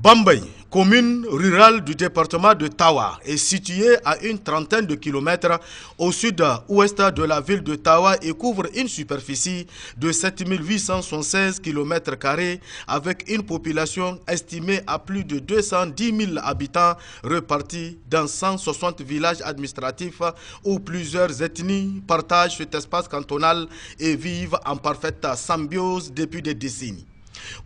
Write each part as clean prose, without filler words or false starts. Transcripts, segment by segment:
Bambey, commune rurale du département de Tawa, est située à une trentaine de kilomètres au sud-ouest de la ville de Tawa et couvre une superficie de 7876 km² avec une population estimée à plus de 210 000 habitants répartis dans 160 villages administratifs où plusieurs ethnies partagent cet espace cantonal et vivent en parfaite symbiose depuis des décennies.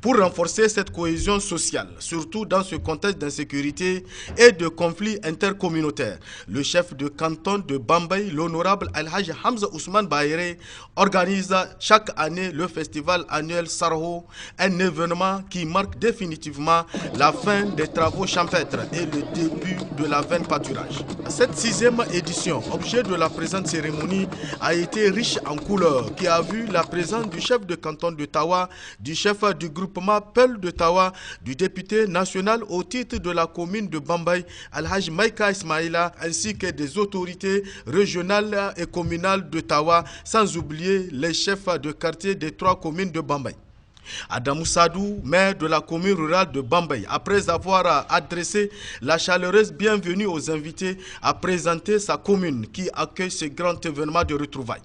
Pour renforcer cette cohésion sociale, surtout dans ce contexte d'insécurité et de conflits intercommunautaires, le chef de canton de Bambey, l'honorable Al-Hajj Hamza Ousmane Bahiré, organise chaque année le festival annuel Sarho, un événement qui marque définitivement la fin des travaux champêtres et le début de la veine pâturage. Cette 6e édition, objet de la présente cérémonie, a été riche en couleurs, qui a vu la présence du chef de canton de Tawa, du chef du groupement Peul de Tawa, du député national au titre de la commune de Bambey, Al-Hajj Maïka Ismaïla, ainsi que des autorités régionales et communales de Tawa, sans oublier les chefs de quartier des 3 communes de Bambey. Adamou Sadou, maire de la commune rurale de Bambey, après avoir adressé la chaleureuse bienvenue aux invités, a présenté sa commune qui accueille ce grand événement de retrouvailles.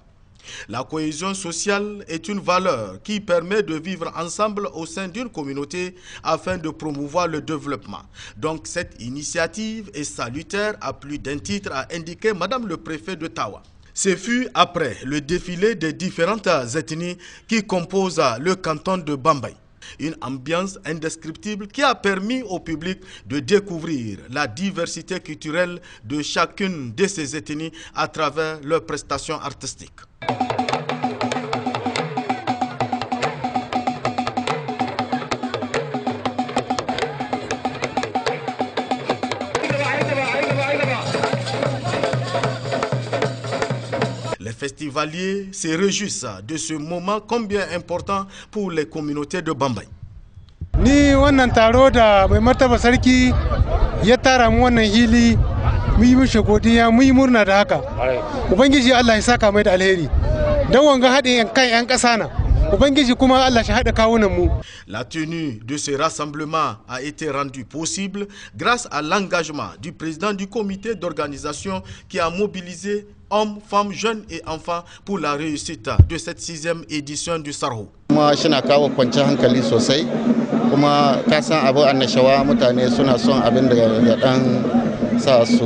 La cohésion sociale est une valeur qui permet de vivre ensemble au sein d'une communauté afin de promouvoir le développement. Donc cette initiative est salutaire à plus d'un titre, a indiqué Madame le préfet de Tawa. Ce fut après le défilé des différentes ethnies qui composent le canton de Bambey. Une ambiance indescriptible qui a permis au public de découvrir la diversité culturelle de chacune de ces ethnies à travers leurs prestations artistiques. Les festivaliers se réjouissent de ce moment combien important pour les communautés de Bambey. Ni wannan taro da mai martaba sarki ya tara mu wannan hili mu yi mishi godiya mu yi murna da haka. Ubangiji Allah ya saka mai da alheri. Dan wanga haɗin kan 'yan ƙasa na. La tenue de ce rassemblement a été rendue possible grâce à l'engagement du président du comité d'organisation qui a mobilisé hommes, femmes, jeunes et enfants pour la réussite de cette 6e édition du Sarho. Kuma shina kawo kwanciyar hankali sosai, kuma ka san abu annashawa mutane suna son abin da ya dan sa su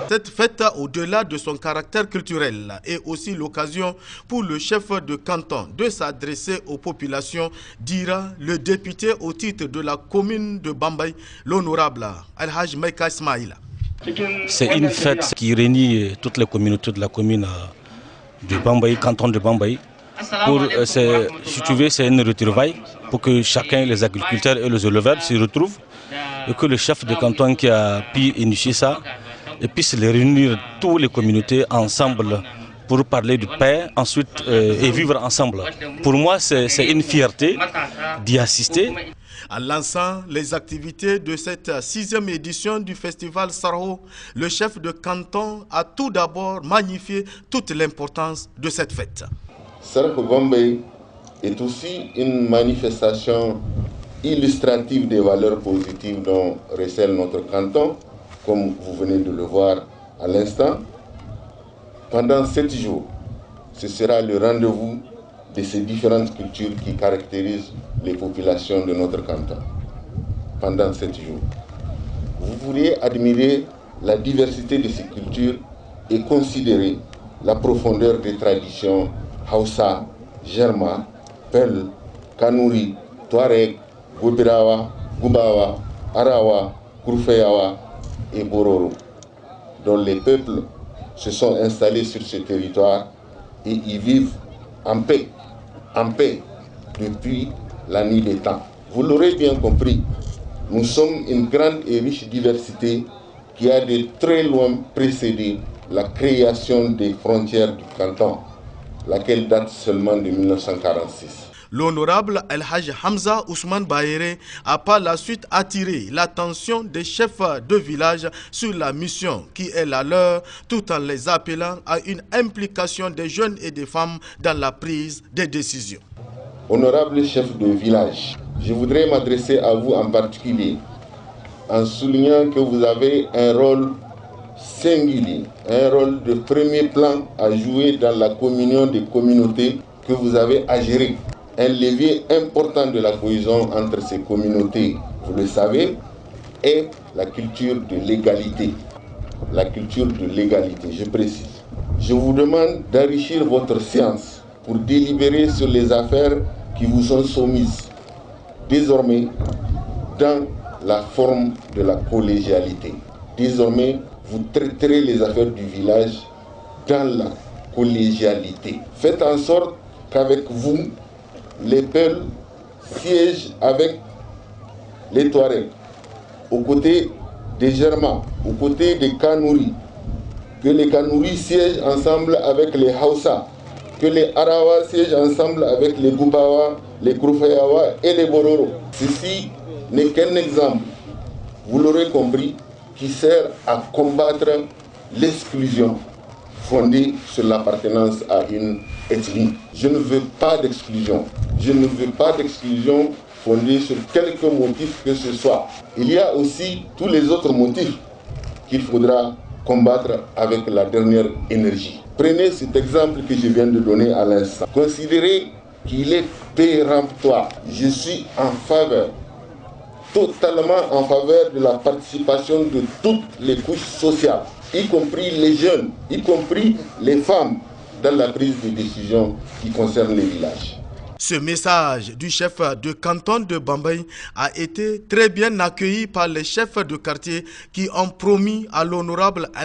Cette fête, au-delà de son caractère culturel, est aussi l'occasion pour le chef de canton de s'adresser aux populations, dira le député au titre de la commune de Bambey, l'honorable Al-Hajj Maïka Ismaïla. C'est une fête qui réunit toutes les communautés de la commune de Bambey, canton de Bambey. Si tu veux, c'est une retrouvaille pour que chacun, les agriculteurs et les éleveurs, se retrouvent et que le chef de canton qui a pu initier ça et puisse les réunir toutes les communautés ensemble pour parler de paix ensuite et vivre ensemble. Pour moi, c'est une fierté d'y assister. En lançant les activités de cette 6e édition du festival Sarho, le chef de canton a tout d'abord magnifié toute l'importance de cette fête. Sarho Bambey est aussi une manifestation illustrative des valeurs positives dont recèle notre canton, comme vous venez de le voir à l'instant. Pendant 7 jours, ce sera le rendez-vous de ces différentes cultures qui caractérisent les populations de notre canton. Pendant 7 jours, vous pourriez admirer la diversité de ces cultures et considérer la profondeur des traditions Hausa, Germa, Peul, Kanuri, Touareg, Gobirawa, Gumbawa, Arawa, Kourfeyawa et Bororo, dont les peuples se sont installés sur ce territoire et y vivent en paix depuis la nuit des temps. Vous l'aurez bien compris, nous sommes une grande et riche diversité qui a de très loin précédé la création des frontières du canton, laquelle date seulement de 1946. L'honorable Al-Hajj Hamza Ousmane Bahiré a par la suite attiré l'attention des chefs de village sur la mission qui est la leur, tout en les appelant à une implication des jeunes et des femmes dans la prise des décisions. Honorable chef de village, je voudrais m'adresser à vous en particulier en soulignant que vous avez un rôle singulier, un rôle de premier plan à jouer dans la communion des communautés que vous avez à gérer. Un levier important de la cohésion entre ces communautés, vous le savez, est la culture de l'égalité. La culture de l'égalité, je précise. Je vous demande d'enrichir votre séance pour délibérer sur les affaires qui vous sont soumises, désormais dans la forme de la collégialité. Désormais, vous traiterez les affaires du village dans la collégialité. Faites en sorte qu'avec vous, les Peuls siègent avec les Touaregs, aux côtés des Germains, aux côtés des Kanouris, que les Kanouris siègent ensemble avec les Hausa, que les Arawa siègent ensemble avec les Goubawa, les Kroufayawa et les Bororo. Ceci n'est qu'un exemple, vous l'aurez compris, qui sert à combattre l'exclusion fondée sur l'appartenance à une ethnie. Je ne veux pas d'exclusion. Je ne veux pas d'exclusion fondée sur quelque motif que ce soit. Il y a aussi tous les autres motifs qu'il faudra combattre avec la dernière énergie. Prenez cet exemple que je viens de donner à l'instant. Considérez qu'il est péremptoire. Je suis en faveur, totalement en faveur de la participation de toutes les couches sociales, y compris les jeunes, y compris les femmes, dans la prise de décision qui concerne les villages. Ce message du chef de canton de Bambey a été très bien accueilli par les chefs de quartier qui ont promis à l'honorable